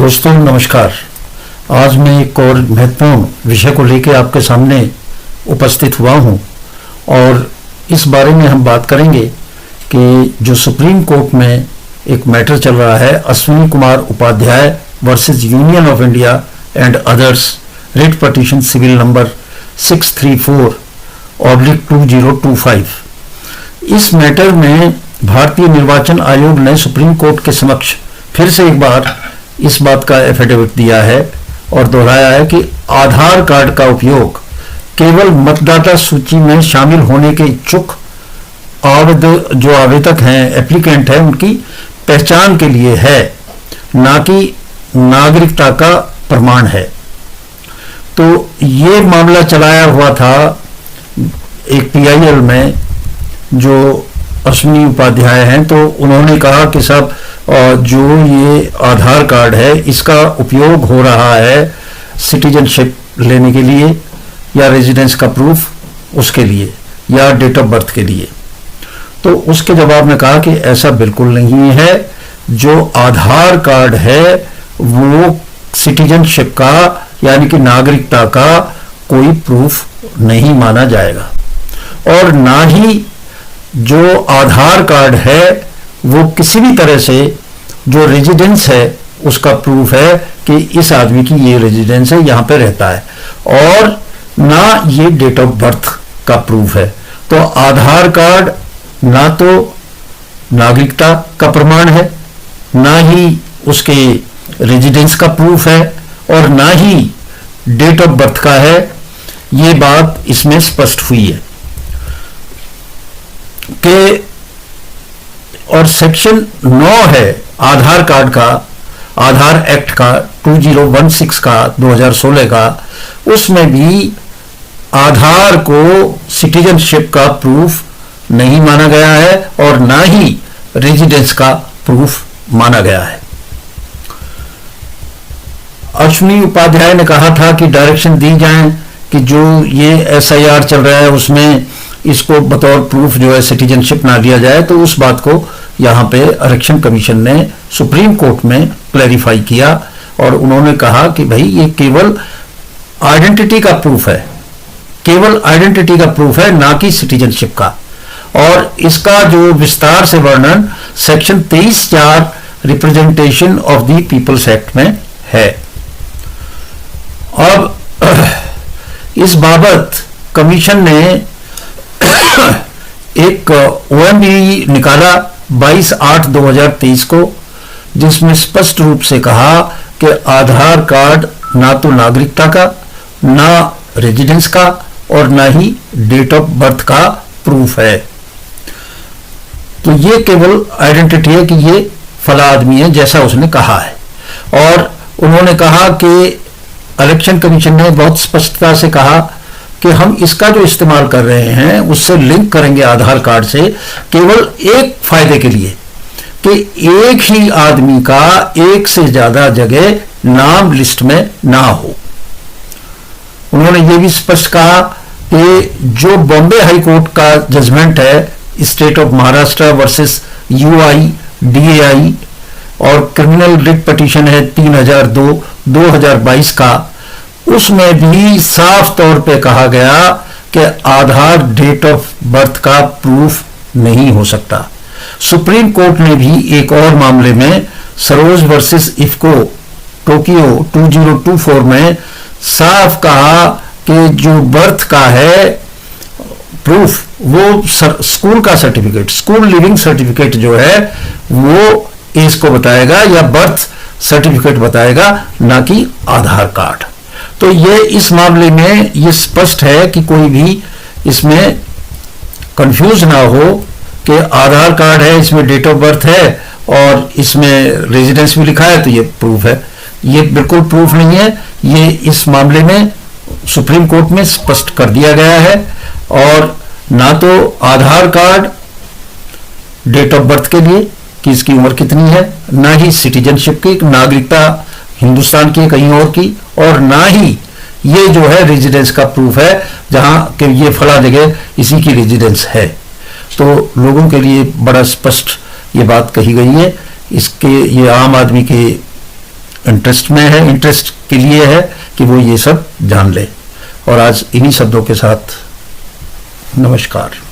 दोस्तों नमस्कार। आज मैं एक और महत्वपूर्ण विषय को लेकर आपके सामने उपस्थित हुआ हूं और इस बारे में हम बात करेंगे कि जो सुप्रीम कोर्ट में एक मैटर चल रहा है, Ashwini Kumar Upadhyay versus union of India and others, writ petition civil number 634/2025। इस मैटर में भारतीय निर्वाचन आयोग ने सुप्रीम कोर्ट के समक्ष फिर से एक बार इस बात का एफिडेविट दिया है और दोहराया है कि आधार कार्ड का उपयोग केवल मतदाता सूची में शामिल होने के इच्छुक जो आवेदक हैं, एप्लीकेंट हैं, उनकी पहचान के लिए है, ना कि नागरिकता का प्रमाण है। तो ये मामला चलाया हुआ था एक PIL में, जो अश्विनी उपाध्याय हैं, तो उन्होंने कहा कि साहब जो ये आधार कार्ड है इसका उपयोग हो रहा है सिटीजनशिप लेने के लिए या रेजिडेंस का प्रूफ उसके लिए या डेट ऑफ बर्थ के लिए। तो उसके जवाब में कहा कि ऐसा बिल्कुल नहीं है। जो आधार कार्ड है वो सिटीजनशिप का यानी कि नागरिकता का कोई प्रूफ नहीं माना जाएगा और ना ही जो आधार कार्ड है वो किसी भी तरह से जो रेजिडेंस है उसका प्रूफ है कि इस आदमी की ये रेजिडेंस है, यहाँ पे रहता है, और ना ये डेट ऑफ बर्थ का प्रूफ है। तो आधार कार्ड ना तो नागरिकता का प्रमाण है, ना ही उसके रेजिडेंस का प्रूफ है और ना ही डेट ऑफ बर्थ का है। ये बात इसमें स्पष्ट हुई है कि और सेक्शन 9 है आधार कार्ड का, आधार एक्ट का 2016 का 2016 का, उसमें भी आधार को सिटीजनशिप का प्रूफ नहीं माना गया है और ना ही रेजिडेंस का प्रूफ माना गया है। अश्विनी उपाध्याय ने कहा था कि डायरेक्शन दी जाए कि जो ये SIR चल रहा है उसमें इसको बतौर प्रूफ जो है सिटीजनशिप ना लिया जाए। तो उस बात को यहाँ पे इलेक्शन कमीशन ने सुप्रीम कोर्ट में क्लैरिफाई किया और उन्होंने कहा कि भाई ये केवल आइडेंटिटी का प्रूफ है, केवल आइडेंटिटी का प्रूफ है, ना कि सिटीजनशिप का। और इसका जो विस्तार से वर्णन section 23(4) representation of the people's act में है। अब इस बाबत कमीशन ने एक OMB निकाला 22/8/2023 को, जिसमें स्पष्ट रूप से कहा कि आधार कार्ड ना तो नागरिकता का, ना रेजिडेंस का और ना ही डेट ऑफ बर्थ का प्रूफ है। तो ये केवल आइडेंटिटी है कि ये फला आदमी है जैसा उसने कहा है। और उन्होंने कहा कि इलेक्शन कमीशन ने बहुत स्पष्टता से कहा कि हम इसका जो इस्तेमाल कर रहे हैं उससे लिंक करेंगे आधार कार्ड से केवल एक फायदे के लिए कि एक ही आदमी का एक से ज्यादा जगह नाम लिस्ट में ना हो। उन्होंने ये भी स्पष्ट कहा कि जो बॉम्बे हाई कोर्ट का जजमेंट है state of Maharashtra versus UIDAI और क्रिमिनल रिट पिटीशन है 3002/2022 का, उसमें भी साफ तौर पे कहा गया कि आधार डेट ऑफ बर्थ का प्रूफ नहीं हो सकता। सुप्रीम कोर्ट ने भी एक और मामले में सरोज वर्सेस इफ्को टोक्यो 2024 में साफ कहा कि जो बर्थ का है प्रूफ वो स्कूल का सर्टिफिकेट, स्कूल लिविंग सर्टिफिकेट जो है वो एज को बताएगा या बर्थ सर्टिफिकेट बताएगा, ना कि आधार कार्ड। तो ये इस मामले में ये स्पष्ट है कि कोई भी इसमें कंफ्यूज ना हो कि आधार कार्ड है, इसमें डेट ऑफ बर्थ है और इसमें रेजिडेंस भी लिखा है तो ये प्रूफ है। ये बिल्कुल प्रूफ नहीं है। ये इस मामले में सुप्रीम कोर्ट में स्पष्ट कर दिया गया है और ना तो आधार कार्ड डेट ऑफ बर्थ के लिए कि इसकी उम्र कितनी है, ना ही सिटीजनशिप की, नागरिकता हिंदुस्तान की कहीं और की, और ना ही ये जो है रेजिडेंस का प्रूफ है जहां कि ये फला जगह इसी की रेजिडेंस है। तो लोगों के लिए बड़ा स्पष्ट ये बात कही गई है। इसके ये आम आदमी के इंटरेस्ट में है, इंटरेस्ट के लिए है कि वो ये सब जान ले। और आज इन्हीं शब्दों के साथ नमस्कार।